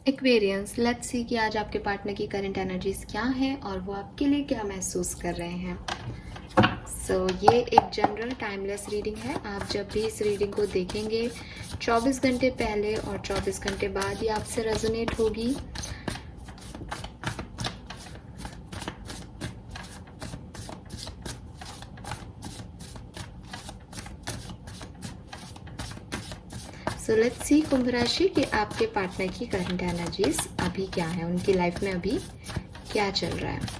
Aquarians, let's see कि आज आपके पार्टनर की करंट एनर्जीज क्या हैं और वो आपके लिए क्या महसूस कर रहे हैं। ये एक जनरल टाइमलेस रीडिंग है। आप जब भी इस रीडिंग को देखेंगे 24 घंटे पहले और 24 घंटे बाद ये आपसे रेजोनेट होगी। लेट्स सी कुंभ राशि कि आपके पार्टनर की करंट एनर्जीज अभी क्या है, उनकी लाइफ में अभी क्या चल रहा है।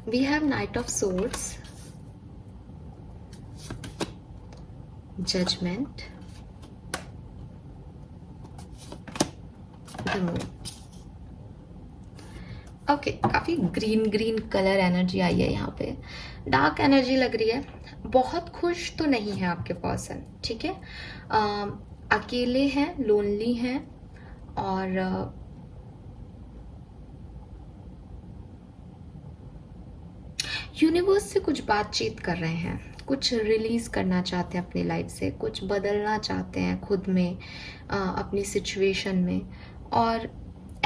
We have Knight of Swords, Judgment, the Moon. Okay, काफी ग्रीन ग्रीन कलर एनर्जी आई है यहाँ पे, डार्क एनर्जी लग रही है। बहुत खुश तो नहीं है आपके पर्सन, ठीक है। अकेले हैं, लोनली हैं और यूनिवर्स से कुछ बातचीत कर रहे हैं, कुछ रिलीज करना चाहते हैं अपनी लाइफ से, कुछ बदलना चाहते हैं खुद में, अपनी सिचुएशन में, और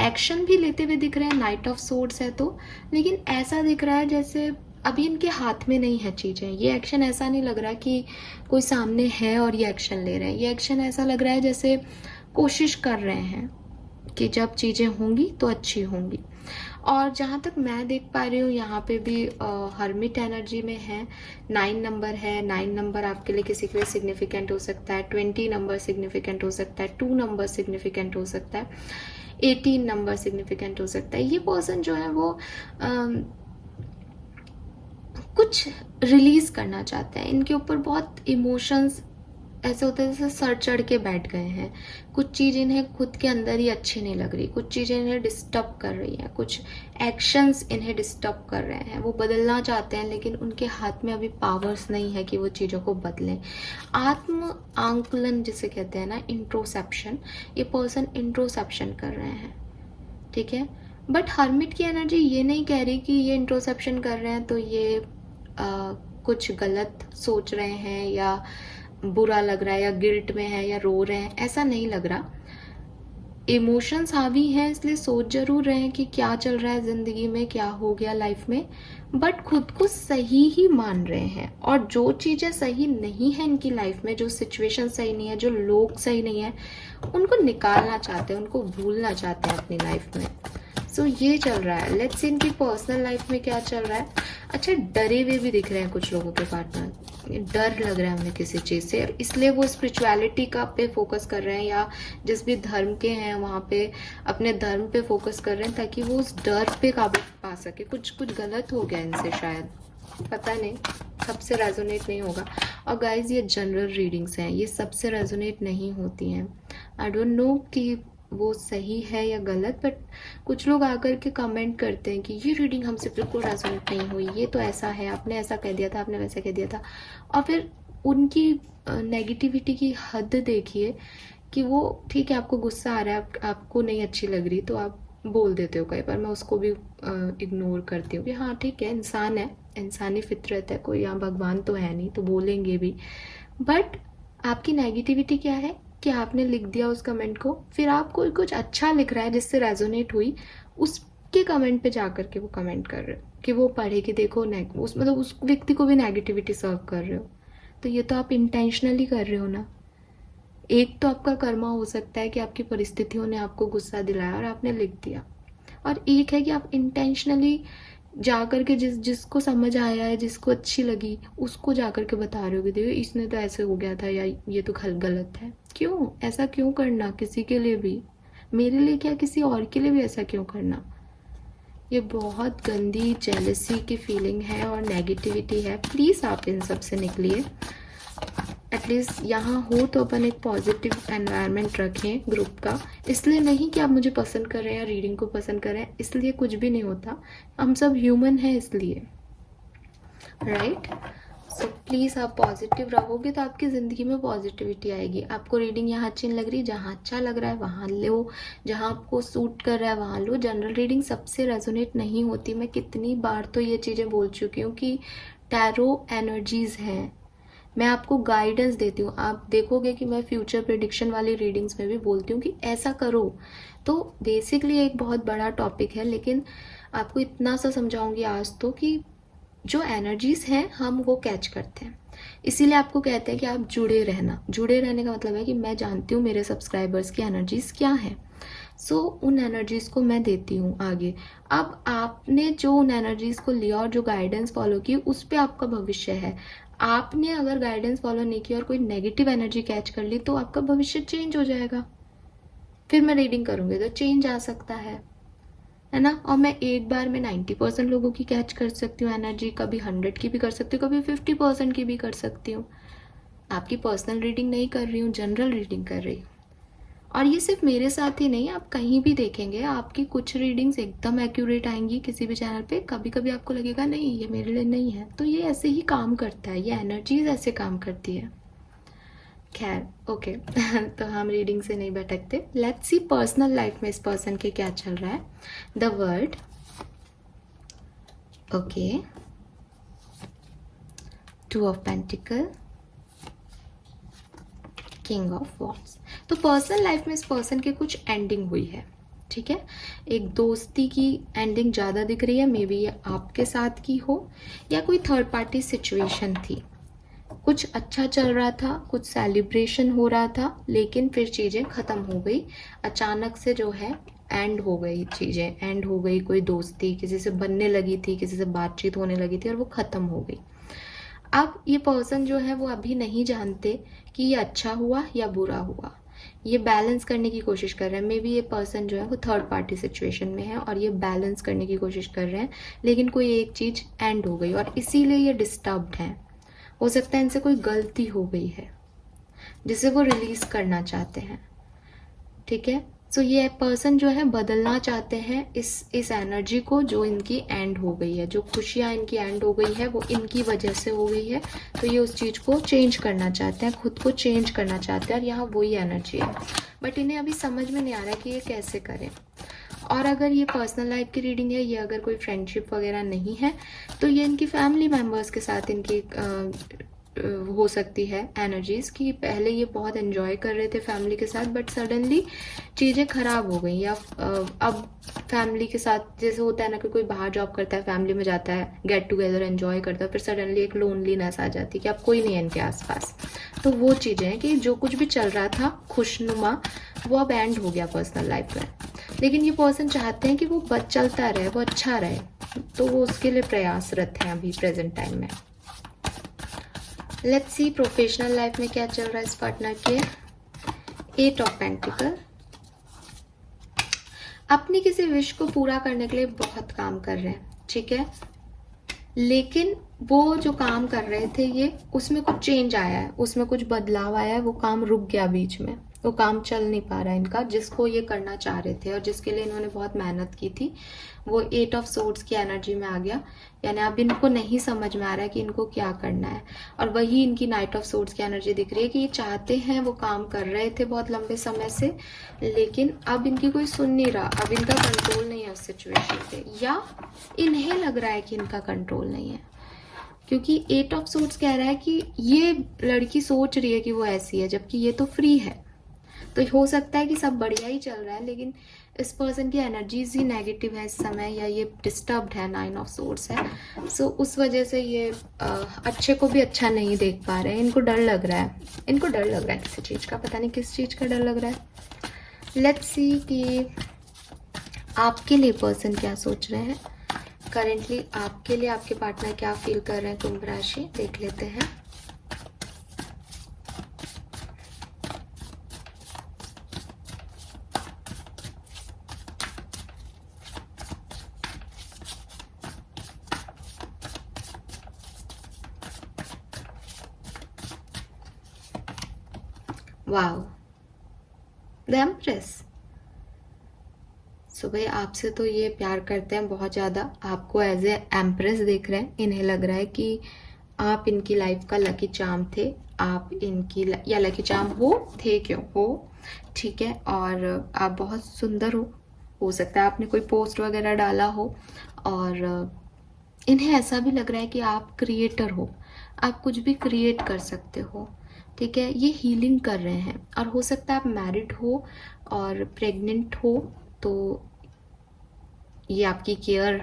एक्शन भी लेते हुए दिख रहे हैं। नाइट ऑफ सोर्ड्स है तो, लेकिन ऐसा दिख रहा है जैसे अभी इनके हाथ में नहीं है चीज़ें। ये एक्शन ऐसा नहीं लग रहा कि कोई सामने है और ये एक्शन ले रहे हैं। ये एक्शन ऐसा लग रहा है जैसे कोशिश कर रहे हैं कि जब चीज़ें होंगी तो अच्छी होंगी। और जहाँ तक मैं देख पा रही हूँ यहाँ पे भी हर्मिट एनर्जी में है। 9 नंबर है, 9 नंबर आपके लिए किसी के लिए सिग्निफिकेंट हो सकता है। 20 नंबर सिग्निफिकेंट हो सकता है। 2 नंबर सिग्निफिकेंट हो सकता है। 18 नंबर सिग्निफिकेंट हो सकता है। ये पर्सन जो है वो कुछ रिलीज करना चाहते हैं। इनके ऊपर बहुत इमोशंस ऐसे होता है जैसे सर चढ़ के बैठ गए हैं। कुछ चीज़ इन्हें खुद के अंदर ही अच्छी नहीं लग रही, कुछ चीज़ें इन्हें डिस्टर्ब कर रही हैं, कुछ एक्शंस इन्हें डिस्टर्ब कर रहे हैं। वो बदलना चाहते हैं लेकिन उनके हाथ में अभी पावर्स नहीं है कि वो चीज़ों को बदलें। आत्म आंकलन जिसे कहते हैं ना, इंट्रोसेप्शन, ये पर्सन इंट्रोसेप्शन कर रहे हैं, ठीक है। बट हर्मिट की एनर्जी ये नहीं कह रही कि ये इंट्रोसेप्शन कर रहे हैं तो ये कुछ गलत सोच रहे हैं या बुरा लग रहा है या गिल्ट में है या रो रहे हैं, ऐसा नहीं लग रहा। इमोशंस हावी हैं, इसलिए सोच जरूर रहे हैं कि क्या चल रहा है जिंदगी में, क्या हो गया लाइफ में, बट खुद को सही ही मान रहे हैं। और जो चीज़ें सही नहीं है इनकी लाइफ में, जो सिचुएशन सही नहीं है, जो लोग सही नहीं है, उनको निकालना चाहते हैं, उनको भूलना चाहते हैं अपनी लाइफ में। ये चल रहा है। लेट्स सी इनकी पर्सनल लाइफ में क्या चल रहा है। अच्छा, डरे हुए भी दिख रहे हैं कुछ लोगों के पार्टनर, डर लग रहा है उन्हें किसी चीज़ से, इसलिए वो स्पिरिचुअलिटी का पे फोकस कर रहे हैं या जिस भी धर्म के हैं वहाँ पे अपने धर्म पे फोकस कर रहे हैं ताकि वो उस डर पे काबू पा सके। कुछ गलत हो गया इनसे शायद, पता नहीं, सबसे रेजोनेट नहीं होगा। और गाइज ये जनरल रीडिंग्स हैं, ये सबसे रेजोनेट नहीं होती हैं। आई डोंट नो कि वो सही है या गलत, बट कुछ लोग आकर के कमेंट करते हैं कि ये रीडिंग हमसे बिल्कुल रेजोनेट नहीं हुई, ये तो ऐसा है, आपने ऐसा कह दिया था, आपने वैसा कह दिया था। और फिर उनकी नेगेटिविटी की हद देखिए कि वो, ठीक है आपको गुस्सा आ रहा है, आपको नहीं अच्छी लग रही तो आप बोल देते हो। कई बार मैं उसको भी इग्नोर करती हूँ कि हाँ ठीक है, इंसान है, इंसानी फितरत है, कोई यहाँ भगवान तो है नहीं, तो बोलेंगे भी। बट आपकी नेगेटिविटी क्या है कि आपने लिख दिया उस कमेंट को, फिर आप कोई कुछ अच्छा लिख रहा है जिससे रेजोनेट हुई, उसके कमेंट पे जाकर के वो कमेंट कर रहे हो कि वो पढ़े कि देखो मतलब उस व्यक्ति को भी नेगेटिविटी सर्व कर रहे हो। तो ये तो आप इंटेंशनली कर रहे हो ना। एक तो आपका कर्मा हो सकता है कि आपकी परिस्थितियों ने आपको गुस्सा दिलाया और आपने लिख दिया, और एक है कि आप इंटेंशनली जाकर के जिसको समझ आया है, जिसको अच्छी लगी, उसको जाकर के बता रहे हो कि देखो इसने तो ऐसे हो गया था या ये तो गलत है। क्यों ऐसा क्यों करना किसी के लिए भी, मेरे लिए क्या किसी और के लिए भी ऐसा क्यों करना। ये बहुत गंदी जेलसी की फीलिंग है और नेगेटिविटी है। प्लीज़ आप इन सब से निकलिए। एटलीस्ट यहाँ हो तो अपन एक पॉजिटिव एनवायरनमेंट रखें ग्रुप का। इसलिए नहीं कि आप मुझे पसंद कर रहे हैं या रीडिंग को पसंद कर रहे हैं, इसलिए कुछ भी नहीं होता। हम सब ह्यूमन हैं इसलिए, राइट। सो प्लीज़ आप पॉजिटिव रहोगे तो आपकी ज़िंदगी में पॉजिटिविटी आएगी। आपको रीडिंग यहाँ अच्छी नहीं लग रही, जहाँ अच्छा लग रहा है वहाँ लो, जहाँ आपको सूट कर रहा है वहाँ लो। जनरल रीडिंग सबसे रेजोनेट नहीं होती। मैं कितनी बार तो ये चीज़ें बोल चुकी हूँ कि टैरो एनर्जीज़ हैं, मैं आपको गाइडेंस देती हूँ। आप देखोगे कि मैं फ्यूचर प्रेडिक्शन वाली रीडिंग्स में भी बोलती हूँ कि ऐसा करो। तो बेसिकली एक बहुत बड़ा टॉपिक है, लेकिन आपको इतना सा समझाऊंगी आज तो कि जो एनर्जीज हैं हम वो कैच करते हैं। इसीलिए आपको कहते हैं कि आप जुड़े रहना। जुड़े रहने का मतलब है कि मैं जानती हूँ मेरे सब्सक्राइबर्स की एनर्जीज क्या है, सो उन एनर्जीज को मैं देती हूँ आगे। अब आपने जो उन एनर्जीज को लिया और जो गाइडेंस फॉलो की, उस पर आपका भविष्य है। आपने अगर गाइडेंस फॉलो नहीं किया और कोई नेगेटिव एनर्जी कैच कर ली तो आपका भविष्य चेंज हो जाएगा। फिर मैं रीडिंग करूंगी तो चेंज आ सकता है ना। और मैं एक बार में 90% लोगों की कैच कर सकती हूँ एनर्जी, कभी 100 की भी कर सकती हूँ, कभी 50% की भी कर सकती हूँ। आपकी पर्सनल रीडिंग नहीं कर रही हूँ, जनरल रीडिंग कर रही हूँ। और ये सिर्फ मेरे साथ ही नहीं, आप कहीं भी देखेंगे आपकी कुछ रीडिंग्स एकदम एक्यूरेट आएंगी किसी भी चैनल पे, कभी कभी आपको लगेगा नहीं ये मेरे लिए नहीं है। तो ये ऐसे ही काम करता है, ये एनर्जीज ऐसे काम करती है। खैर ओके तो हम रीडिंग से नहीं भटकते। लेट्स सी पर्सनल लाइफ में इस पर्सन के क्या चल रहा है। The word, okay, two of pentacle, king of wands. तो पर्सनल लाइफ में इस पर्सन की कुछ एंडिंग हुई है, ठीक है। एक दोस्ती की एंडिंग ज़्यादा दिख रही है, मे बी ये आपके साथ की हो या कोई थर्ड पार्टी सिचुएशन थी। कुछ अच्छा चल रहा था, कुछ सेलिब्रेशन हो रहा था, लेकिन फिर चीज़ें ख़त्म हो गई अचानक से, जो है एंड हो गई, चीज़ें एंड हो गई। कोई दोस्ती किसी से बनने लगी थी, किसी से बातचीत होने लगी थी और वो ख़त्म हो गई। अब ये पर्सन जो है वो अभी नहीं जानते कि ये अच्छा हुआ या बुरा हुआ। ये बैलेंस करने की कोशिश कर रहे हैं। मे बी ये पर्सन जो है वो थर्ड पार्टी सिचुएशन में है और ये बैलेंस करने की कोशिश कर रहे हैं, लेकिन कोई एक चीज़ एंड हो गई और इसीलिए ये डिस्टर्ब्ड हैं। हो सकता है इनसे कोई गलती हो गई है जिसे वो रिलीज करना चाहते हैं, ठीक है। सो ये पर्सन जो है बदलना चाहते हैं इस एनर्जी को जो इनकी एंड हो गई है। जो खुशियाँ इनकी एंड हो गई है वो इनकी वजह से हो गई है, तो ये उस चीज़ को चेंज करना चाहते हैं, खुद को चेंज करना चाहते हैं। और यहाँ वही एनर्जी है, बट इन्हें अभी समझ में नहीं आ रहा कि ये कैसे करें। और अगर ये पर्सनल लाइफ की रीडिंग है, ये अगर कोई फ्रेंडशिप वगैरह नहीं है, तो ये इनकी फैमिली मेम्बर्स के साथ इनकी हो सकती है एनर्जीज की। पहले ये बहुत एंजॉय कर रहे थे फैमिली के साथ, बट सडनली चीज़ें ख़राब हो गई। या अब फैमिली के साथ जैसे होता है ना कि कोई बाहर जॉब करता है, फैमिली में जाता है, गेट टुगेदर एंजॉय करता है, फिर सडनली एक लोनलीनेस आ जाती है कि अब कोई नहीं है इनके आसपास। तो वो चीज़ें हैं कि जो कुछ भी चल रहा था खुशनुमा, वो अब एंड हो गया पर्सनल लाइफ में। लेकिन ये पर्सन चाहते हैं कि वो चलता रहे, वो अच्छा रहे, तो वो उसके लिए प्रयासरत हैं अभी प्रेजेंट टाइम में। लेट्स सी प्रोफेशनल लाइफ में क्या चल रहा है इस पार्टनर के। 8 ऑफ पेंटिकल, अपनी किसी विश को पूरा करने के लिए बहुत काम कर रहे हैं, ठीक है। लेकिन वो जो काम कर रहे थे ये, उसमें कुछ चेंज आया है, उसमें कुछ बदलाव आया है, वो काम रुक गया बीच में, वो काम चल नहीं पा रहा है इनका, जिसको ये करना चाह रहे थे और जिसके लिए इन्होंने बहुत मेहनत की थी। वो 8 ऑफ सोर्ड्स की एनर्जी में आ गया, यानी अब इनको नहीं समझ में आ रहा है कि इनको क्या करना है। और वही इनकी नाइट ऑफ सोर्ड्स की एनर्जी दिख रही है कि ये चाहते हैं, वो काम कर रहे थे बहुत लंबे समय से, लेकिन अब इनकी कोई सुन नहीं रहा, अब इनका कंट्रोल नहीं है उस सिचुएशन पे, या इन्हें लग रहा है कि इनका कंट्रोल नहीं है। क्योंकि 8 ऑफ सोर्ड्स कह रहा है कि ये लड़की सोच रही है कि वो ऐसी है, जबकि ये तो फ्री है। तो हो सकता है कि सब बढ़िया ही चल रहा है, लेकिन इस पर्सन की एनर्जीज ही नेगेटिव है इस समय, या ये डिस्टर्ब्ड है, 9 ऑफ सोर्ड्स है। सो उस वजह से ये अच्छे को भी अच्छा नहीं देख पा रहे हैं। इनको डर लग रहा है, इनको डर लग रहा है किसी चीज़ का, पता नहीं किस चीज़ का डर लग रहा है। लेट्स सी कि आपके लिए पर्सन क्या सोच रहे हैं करेंटली। आपके लिए आपके पार्टनर क्या फील कर रहे हैं, कुंभ राशि, देख लेते हैं। Wow, the empress. सो भाई आपसे तो ये प्यार करते हैं बहुत ज़्यादा, आपको एज ए एम्प्रेस देख रहे हैं। इन्हें लग रहा है कि आप इनकी लाइफ का लकी चार्म थे, आप इनकी या लकी चार्म थे, क्यों हो, ठीक है। और आप बहुत सुंदर हो सकता है आपने कोई पोस्ट वगैरह डाला हो, और इन्हें ऐसा भी लग रहा है कि आप क्रिएटर हो, आप कुछ भी क्रिएट कर सकते हो, ठीक है। ये हीलिंग कर रहे हैं, और हो सकता है आप मैरिड हो और प्रेग्नेंट हो, तो ये आपकी केयर,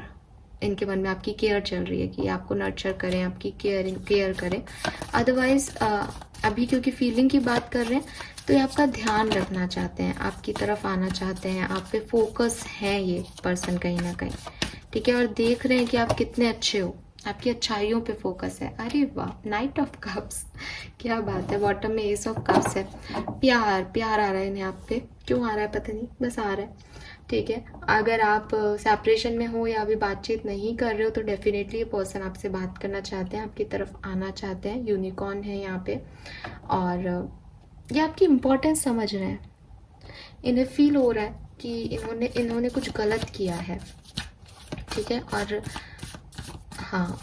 इनके मन में आपकी केयर चल रही है कि आपको नर्चर करें, आपकी केयर करें। अदरवाइज अभी क्योंकि फीलिंग की बात कर रहे हैं, तो ये आपका ध्यान रखना चाहते हैं, आपकी तरफ आना चाहते हैं, आप पे फोकस है ये पर्सन कहीं ना कहीं, ठीक है। और देख रहे हैं कि आप कितने अच्छे हो, आपकी अच्छाइयों पे फोकस है। अरे वाह, नाइट ऑफ कप्स, क्या बात है। बॉटम में एस ऑफ कप्स है। प्यार आ रहा है इन्हें आप पे, क्यों आ रहा है पता नहीं, बस आ रहा है, ठीक है। अगर आप सेपरेशन में हो या अभी बातचीत नहीं कर रहे हो, तो डेफिनेटली ये पर्सन आपसे बात करना चाहते हैं, आपकी तरफ आना चाहते हैं। यूनिकॉर्न है यहाँ पे, और ये आपकी इम्पोर्टेंस समझ रहे हैं। इन्हें फील हो रहा है कि इन्होंने कुछ गलत किया है, ठीक है। और हाँ,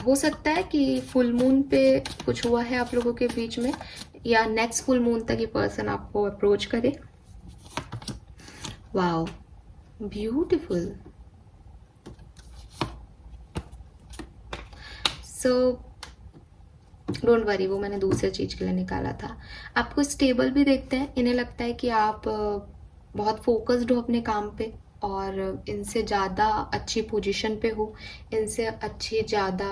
हो सकता है कि फुल मून पे कुछ हुआ है आप लोगों के बीच में, या नेक्स्ट फुल मून तक ये पर्सन आपको अप्रोच करे। Wow, beautiful. So don't worry, वो मैंने दूसरे चीज के लिए निकाला था। आपको स्टेबल भी देखते हैं, इन्हें लगता है कि आप बहुत फोकस्ड हो अपने काम पे, और इनसे ज़्यादा अच्छी पोजीशन पे हो, इनसे अच्छी ज़्यादा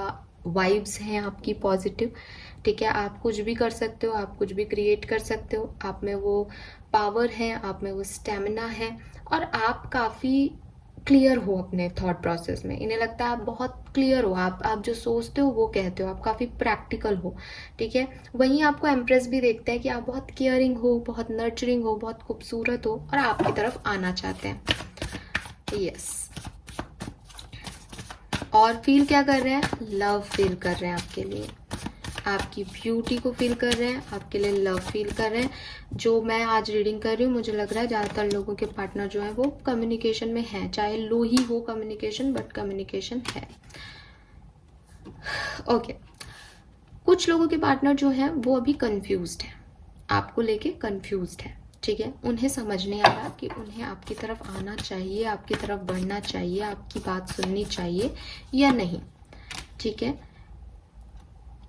वाइब्स हैं आपकी पॉजिटिव, ठीक है। आप कुछ भी कर सकते हो, आप कुछ भी क्रिएट कर सकते हो, आप में वो पावर है, आप में वो स्टेमिना है, और आप काफ़ी क्लियर हो अपने थॉट प्रोसेस में। इन्हें लगता है आप बहुत क्लियर हो, आप जो सोचते हो वो कहते हो, आप काफ़ी प्रैक्टिकल हो, ठीक है। वहीं आपको एम्प्रेस भी देखता है कि आप बहुत केयरिंग हो, बहुत नर्चरिंग हो, बहुत खूबसूरत हो, और आपकी तरफ आना चाहते हैं। यस, और फील क्या कर रहे हैं, लव फील कर रहे हैं आपके लिए, आपकी ब्यूटी को फील कर रहे हैं, आपके लिए लव फील कर रहे हैं। जो मैं आज रीडिंग कर रही हूँ, मुझे लग रहा है ज़्यादातर लोगों के पार्टनर जो है वो कम्युनिकेशन में है, चाहे लो ही हो कम्युनिकेशन, बट कम्युनिकेशन है। ओके, कुछ लोगों के पार्टनर जो है वो अभी कंफ्यूज्ड है, आपको लेके कंफ्यूज्ड है, ठीक है। उन्हें समझ नहीं आ रहा कि उन्हें आपकी तरफ आना चाहिए, आपकी तरफ बढ़ना चाहिए, आपकी बात सुननी चाहिए या नहीं, ठीक है।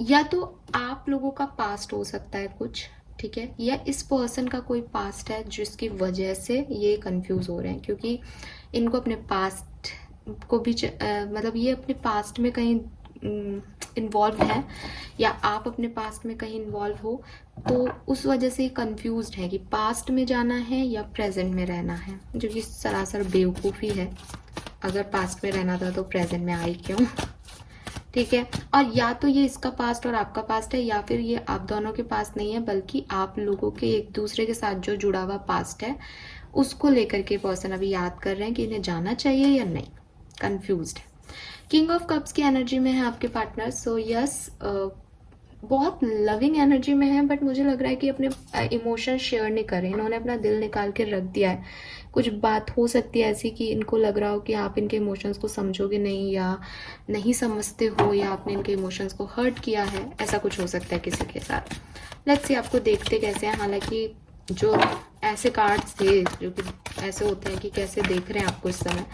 या तो आप लोगों का पास्ट हो सकता है कुछ, ठीक है, या इस पर्सन का कोई पास्ट है जिसकी वजह से ये कंफ्यूज हो रहे हैं, क्योंकि इनको अपने पास्ट को भी मतलब ये अपने पास्ट में कहीं इन्वॉल्व है, या आप अपने पास्ट में कहीं इन्वॉल्व हो, तो उस वजह से कंफ्यूज्ड है कि पास्ट में जाना है या प्रेजेंट में रहना है, जो कि सरासर बेवकूफ़ी है। अगर पास्ट में रहना था तो प्रेजेंट में आई क्यों, ठीक है। और या तो ये इसका पास्ट और आपका पास्ट है, या फिर ये आप दोनों के पास नहीं है, बल्कि आप लोगों के एक दूसरे के साथ जो जुड़ा हुआ पास्ट है, उसको लेकर के पर्सन अभी याद कर रहे हैं कि इन्हें जाना चाहिए या नहीं, कंफ्यूज्ड है। किंग ऑफ कप्स की एनर्जी में है आपके पार्टनर। सो यस, बहुत लविंग एनर्जी में है, बट मुझे लग रहा है कि अपने इमोशन शेयर नहीं कर रहे, इन्होंने अपना दिल निकाल के रख दिया है। कुछ बात हो सकती है ऐसी कि इनको लग रहा हो कि आप इनके इमोशंस को समझोगे नहीं, या नहीं समझते हो, या आपने इनके इमोशंस को हर्ट किया है, ऐसा कुछ हो सकता है किसी के साथ। लेट्स सी आपको देखते कैसे हैं। हालांकि जो ऐसे कार्ड्स थे जो कि ऐसे होते हैं कि कैसे देख रहे हैं आपको इस समय,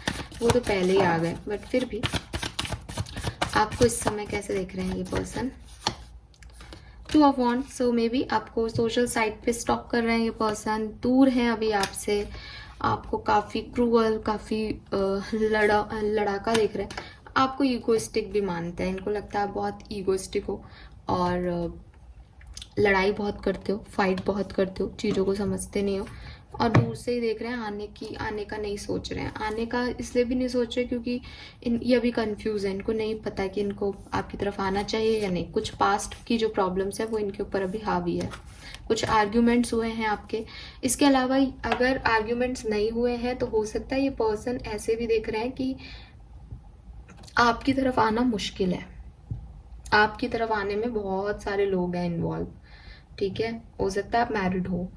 वो तो पहले ही आ गए, बट फिर भी आपको इस समय कैसे देख रहे हैं ये person. 2 of wands, so may be आपको सोशल साइट पे स्टॉक कर रहे हैं ये पर्सन, दूर है अभी आपसे, आपको काफ़ी क्रूअल, काफ़ी लड़ाका देख रहे हैं, आपको ईगोइस्टिक भी मानते हैं, इनको लगता है आप बहुत ईगोइस्टिक हो, और लड़ाई बहुत करते हो, फाइट बहुत करते हो, चीज़ों को समझते नहीं हो, और दूर से ही देख रहे हैं, आने का नहीं सोच रहे हैं। आने का इसलिए भी नहीं सोच रहे क्योंकि ये अभी कंफ्यूज है, इनको नहीं पता कि इनको आपकी तरफ आना चाहिए या नहीं। कुछ पास्ट की जो प्रॉब्लम्स है वो इनके ऊपर अभी हावी है, कुछ आर्ग्यूमेंट्स हुए हैं आपके। इसके अलावा अगर आर्ग्यूमेंट्स नहीं हुए हैं तो हो सकता है ये पर्सन ऐसे भी देख रहे हैं कि आपकी तरफ आना मुश्किल है, आपकी तरफ आने में बहुत सारे लोग हैं इन्वॉल्व, ठीक है। हो सकता है आप मैरिड हो,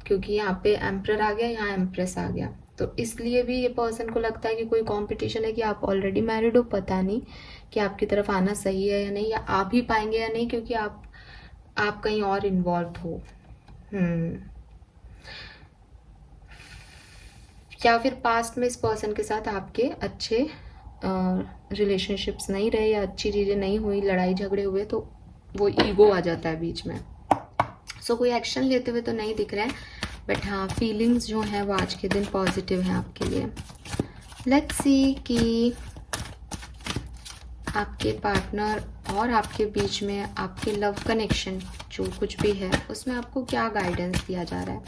क्योंकि यहाँ पे एम्परर आ गया, यहाँ एम्प्रेस आ गया, तो इसलिए भी ये पर्सन को लगता है कि कोई कंपटीशन है कि आप ऑलरेडी मैरिड हो, पता नहीं कि आपकी तरफ आना सही है या नहीं, या आ भी पाएंगे या नहीं, क्योंकि आप कहीं और इन्वॉल्व हो। या फिर पास्ट में इस पर्सन के साथ आपके अच्छे रिलेशनशिप्स नहीं रहे या अच्छी चीज़ें नहीं हुई, लड़ाई झगड़े हुए, तो वो ईगो आ जाता है बीच में। सो कोई एक्शन लेते हुए तो नहीं दिख रहा है, बट हाँ फीलिंग्स जो हैं वो आज के दिन पॉजिटिव हैं आपके लिए। लेट्स सी कि आपके पार्टनर और आपके बीच में आपके लव कनेक्शन जो कुछ भी है उसमें आपको क्या गाइडेंस दिया जा रहा है,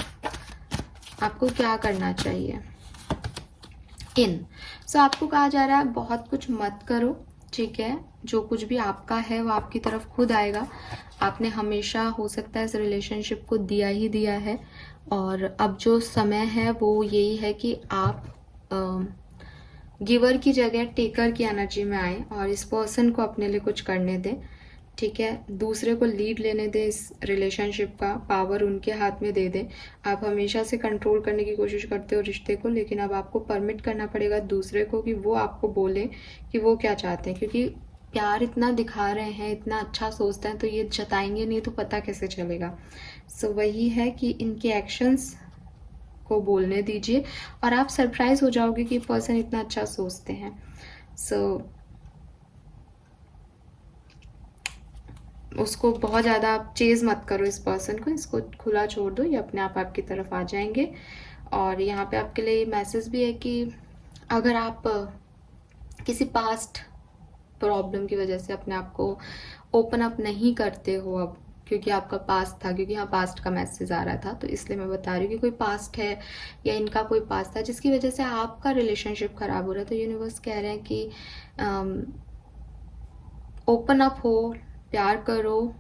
आपको क्या करना चाहिए। सो आपको कहा जा रहा है बहुत कुछ मत करो, ठीक है, जो कुछ भी आपका है वो आपकी तरफ खुद आएगा। आपने हमेशा हो सकता है इस रिलेशनशिप को दिया ही दिया है, और अब जो समय है वो यही है कि आप गिवर की जगह टेकर की एनर्जी में आए और इस पर्सन को अपने लिए कुछ करने दें, ठीक है, दूसरे को लीड लेने दें, इस रिलेशनशिप का पावर उनके हाथ में दे दें। आप हमेशा से कंट्रोल करने की कोशिश करते हो रिश्ते को, लेकिन अब आपको परमिट करना पड़ेगा दूसरे को कि वो आपको बोले कि वो क्या चाहते हैं, क्योंकि प्यार इतना दिखा रहे हैं, इतना अच्छा सोचते हैं, तो ये जताएंगे नहीं तो पता कैसे चलेगा। सो वही है कि इनके एक्शंस को बोलने दीजिए और आप सरप्राइज हो जाओगे कि पर्सन इतना अच्छा सोचते हैं। सो उसको बहुत ज़्यादा आप चेज़ मत करो इस पर्सन को, इसको खुला छोड़ दो, ये अपने आप आपकी तरफ आ जाएंगे। और यहाँ पे आपके लिए मैसेज भी है कि अगर आप किसी पास्ट प्रॉब्लम की वजह से अपने आप को ओपन अप नहीं करते हो अब, क्योंकि आपका पास्ट था, क्योंकि यहाँ पास्ट का मैसेज आ रहा था, तो इसलिए मैं बता रही हूँ कि कोई पास्ट है या इनका कोई पास्ट था जिसकी वजह से आपका रिलेशनशिप खराब हो रहा है। तो यूनिवर्स कह रहे हैं कि ओपन अप हो, प्यार करो।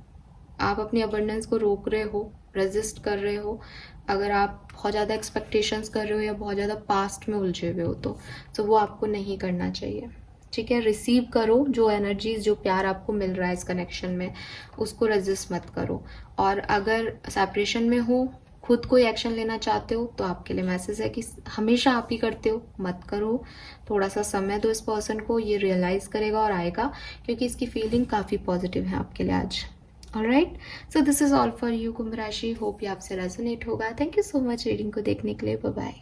आप अपनी अबंडेंस को रोक रहे हो, रेजिस्ट कर रहे हो, अगर आप बहुत ज़्यादा एक्सपेक्टेशंस कर रहे हो या बहुत ज़्यादा पास्ट में उलझे हुए हो तो वो आपको नहीं करना चाहिए, ठीक है। रिसीव करो जो एनर्जीज, जो प्यार आपको मिल रहा है इस कनेक्शन में, उसको रेजिस्ट मत करो। और अगर सेपरेशन में हो, खुद कोई एक्शन लेना चाहते हो, तो आपके लिए मैसेज है कि हमेशा आप ही करते हो, मत करो, थोड़ा सा समय दो इस पर्सन को, ये रियलाइज करेगा और आएगा, क्योंकि इसकी फीलिंग काफ़ी पॉजिटिव है आपके लिए आज। Alright, so this is all for you कुंभ राशि, होप ये आपसे रेजोनेट होगा। Thank you so much reading को देखने के लिए, बाय बाय।